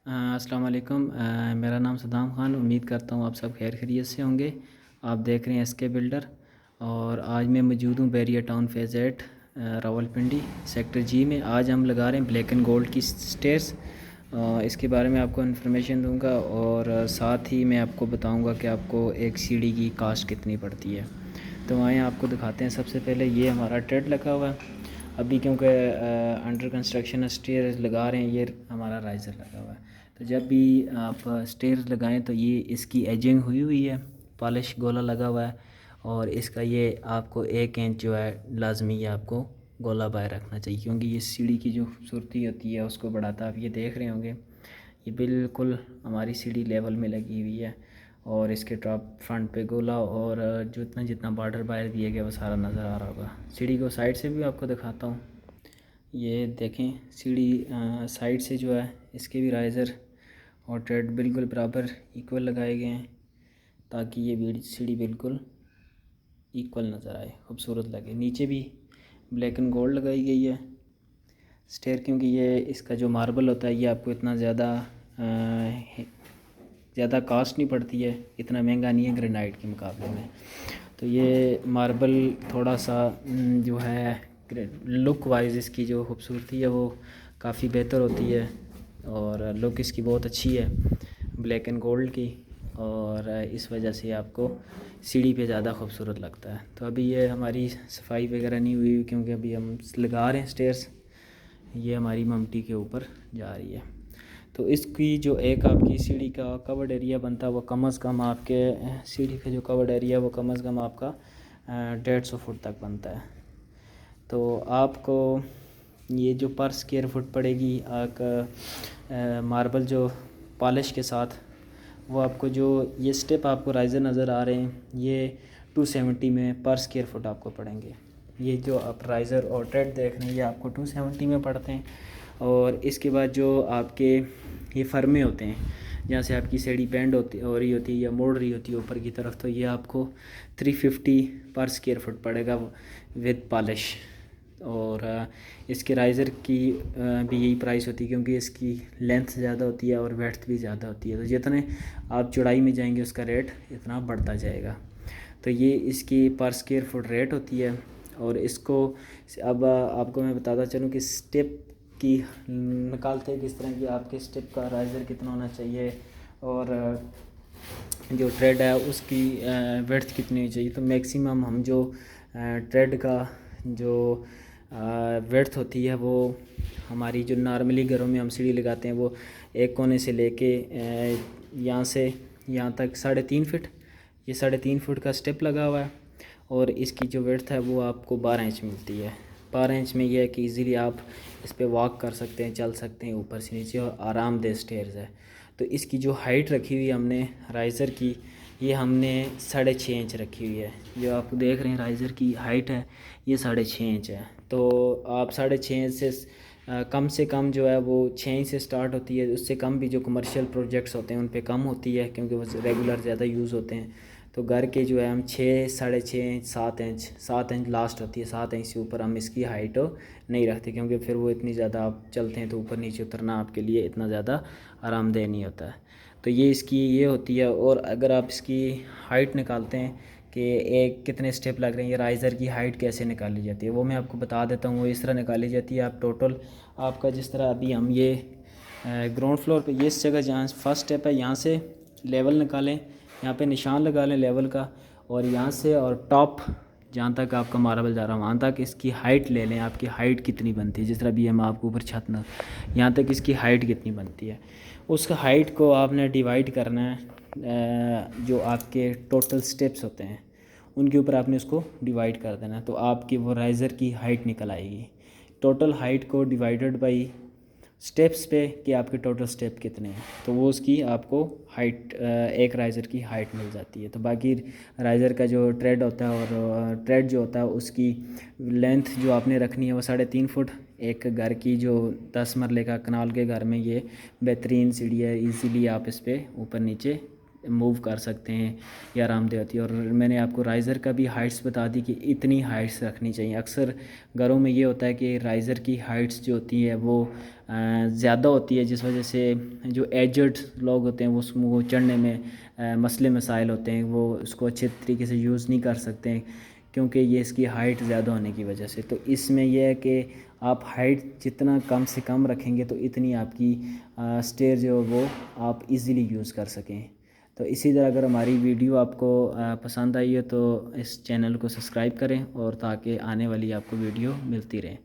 अस्सलाम वालेकुम। मेरा नाम सदाम ख़ान। उम्मीद करता हूँ आप सब खैर खैरियत से होंगे। आप देख रहे हैं एसके बिल्डर और आज मैं मौजूद हूँ Bahria town phase 8 Rawalpindi sector G में। आज हम लगा रहे हैं ब्लैक एंड गोल्ड की स्टेयर्स। इसके बारे में आपको इन्फॉर्मेशन दूंगा और साथ ही मैं आपको बताऊंगा कि आपको एक सीढ़ी की कास्ट कितनी पड़ती है। तो आए आपको दिखाते हैं। सबसे पहले ये हमारा ट्रेड लगा हुआ है अभी, क्योंकि अंडर कंस्ट्रक्शन स्टेयर्स लगा रहे हैं। ये हमारा राइज़र लगा हुआ है। तो जब भी आप स्टेयर्स लगाएं तो ये इसकी एजिंग हुई हुई है, पॉलिश गोला लगा हुआ है और इसका ये आपको 1 इंच जो है लाजमी आपको गोला बाय रखना चाहिए, क्योंकि ये सीढ़ी की जो खूबसूरती होती है उसको बढ़ाता है। आप ये देख रहे होंगे ये बिल्कुल हमारी सीढ़ी लेवल में लगी हुई है और इसके टॉप फ्रंट पे गोला और जो इतना जितना बॉर्डर बाहर दिया गया वो सारा नज़र आ रहा होगा। सीढ़ी को साइड से भी आपको दिखाता हूँ। ये देखें सीढ़ी साइड से जो है इसके भी राइज़र और ट्रेड बिल्कुल बराबर इक्वल लगाए गए हैं, ताकि ये सीढ़ी बिल्कुल इक्वल नज़र आए, खूबसूरत लगे। नीचे भी ब्लैक एंड गोल्ड लगाई गई है स्टेयर, क्योंकि ये इसका जो मार्बल होता है ये आपको इतना ज़्यादा कास्ट नहीं पड़ती है, इतना महंगा नहीं है ग्रेनाइट के मुकाबले में। तो ये मार्बल थोड़ा सा जो है लुक वाइज इसकी जो खूबसूरती है वो काफ़ी बेहतर होती है और लुक इसकी बहुत अच्छी है ब्लैक एंड गोल्ड की, और इस वजह से आपको सीढ़ी पे ज़्यादा खूबसूरत लगता है। तो अभी ये हमारी सफाई वगैरह नहीं हुई क्योंकि अभी हम लगा रहे हैं स्टेयर्स। ये हमारी ममटी के ऊपर जा रही है। तो इसकी जो एक आपकी सीढ़ी का कवर्ड एरिया बनता है वो कम अज़ कम आपके सीढ़ी का जो कवर्ड एरिया वो कम अज़ कम आपका 150 फुट तक बनता है। तो आपको ये जो पर स्क्वायर फुट पड़ेगी मार्बल जो पॉलिश के साथ, वो आपको जो ये स्टेप आपको राइज़र नज़र आ रहे हैं ये 270 में पर स्क्वायर फुट आपको पड़ेंगे। ये जो आप राइज़र और ट्रेड देख रहे हैं ये आपको 270 में पड़ते हैं। और इसके बाद जो आपके ये फर्मे होते हैं जहाँ से आपकी सीढ़ी बेंड हो रही होती है या मोड़ रही होती है ऊपर की तरफ, तो ये आपको 350 पर स्क्वायर फुट पड़ेगा विद पॉलिश। और इसके राइज़र की भी यही प्राइस होती है, क्योंकि इसकी लेंथ ज़्यादा होती है और वेड्थ भी ज़्यादा होती है। तो जितने आप चौड़ाई में जाएंगे उसका रेट इतना बढ़ता जाएगा। तो ये इसकी पर स्क्वायर फुट रेट होती है। और इसको अब आपको मैं बताता चलूँ कि स्टेप की निकालते हैं किस तरह की, आपके स्टेप का राइज़र कितना होना चाहिए और जो ट्रेड है उसकी विड्थ कितनी होनी चाहिए। तो मैक्सिमम हम जो ट्रेड का जो विड्थ होती है वो हमारी जो नॉर्मली घरों में हम सीढ़ी लगाते हैं वो एक कोने से लेके यहाँ से यहाँ तक 3.5 फीट, ये 3.5 फुट का स्टेप लगा हुआ है। और इसकी जो विड्थ है वो आपको 12 इंच मिलती है। 12 इंच में यह है कि इजीली आप इस पर वॉक कर सकते हैं, चल सकते हैं ऊपर से नीचे, और आरामदेह स्टेयर्स है। तो इसकी जो हाइट रखी हुई है हमने राइज़र की, ये हमने 6.5 इंच रखी हुई है। जो आप देख रहे हैं राइज़र की हाइट है ये 6.5 इंच है। तो आप 6.5 इंच से कम जो है वो 6 इंच से स्टार्ट होती है। उससे कम भी जो कमर्शियल प्रोजेक्ट्स होते हैं उन पे कम होती है, क्योंकि वो रेगुलर ज़्यादा यूज़ होते हैं। तो घर के जो है हम 6, 6.5 इंच, 7 इंच लास्ट होती है। 7 इंच से ऊपर हम इसकी हाइट नहीं रखते, क्योंकि फिर वो इतनी ज़्यादा आप चलते हैं तो ऊपर नीचे उतरना आपके लिए इतना ज़्यादा आरामदेह नहीं होता है। तो ये इसकी ये होती है। और अगर आप इसकी हाइट निकालते हैं कि एक कितने स्टेप लग रहे हैं, ये राइज़र की हाइट कैसे निकाली जाती है वो मैं आपको बता देता हूँ। वो इस तरह निकाली जाती है, आप टोटल आपका जिस तरह अभी हम ये ग्राउंड फ्लोर पे ये इस जगह जहाँ फर्स्ट स्टेप है यहाँ से लेवल निकालें, यहाँ पे निशान लगा लें लेवल का, और यहाँ से और टॉप जहाँ तक आपका मार्बल जा रहा है वहाँ तक इसकी हाइट ले लें। आपकी हाइट कितनी बनती है, जिस तरह भी हम आपको ऊपर छत न यहाँ तक इसकी हाइट कितनी बनती है, उस हाइट को आपने डिवाइड करना है जो आपके टोटल स्टेप्स होते हैं उनके ऊपर आपने उसको डिवाइड कर देना। तो आपकी वो राइज़र की हाइट निकल आएगी। टोटल हाइट को डिवाइडेड बाई स्टेप्स पे कि आपके टोटल स्टेप कितने हैं, तो वो उसकी आपको हाइट एक राइज़र की हाइट मिल जाती है। तो बाकी राइज़र का जो ट्रेड होता है और ट्रेड जो होता है उसकी लेंथ जो आपने रखनी है वो 3.5 फुट। एक घर की जो 10 मरले का कनाल के घर में ये बेहतरीन सीढ़ी है, इजीली आप इस पर ऊपर नीचे मूव कर सकते हैं, ये आरामदेह होती है। और मैंने आपको राइज़र का भी हाइट्स बता दी कि इतनी हाइट्स रखनी चाहिए। अक्सर घरों में ये होता है कि राइज़र की हाइट्स जो होती है वो ज़्यादा होती है, जिस वजह से जो एजड लोग होते हैं वो उसको चढ़ने में मसले मसाइल होते हैं, वो उसको अच्छे तरीके से यूज़ नहीं कर सकते हैं क्योंकि ये इसकी हाइट ज़्यादा होने की वजह से। तो इसमें यह है कि आप हाइट जितना कम से कम रखेंगे तो इतनी आपकी स्टेयर जो है वो आप इजीली यूज़ कर सकें। तो इसी तरह अगर हमारी वीडियो आपको पसंद आई है तो इस चैनल को सब्सक्राइब करें और ताकि आने वाली आपको वीडियो मिलती रहे।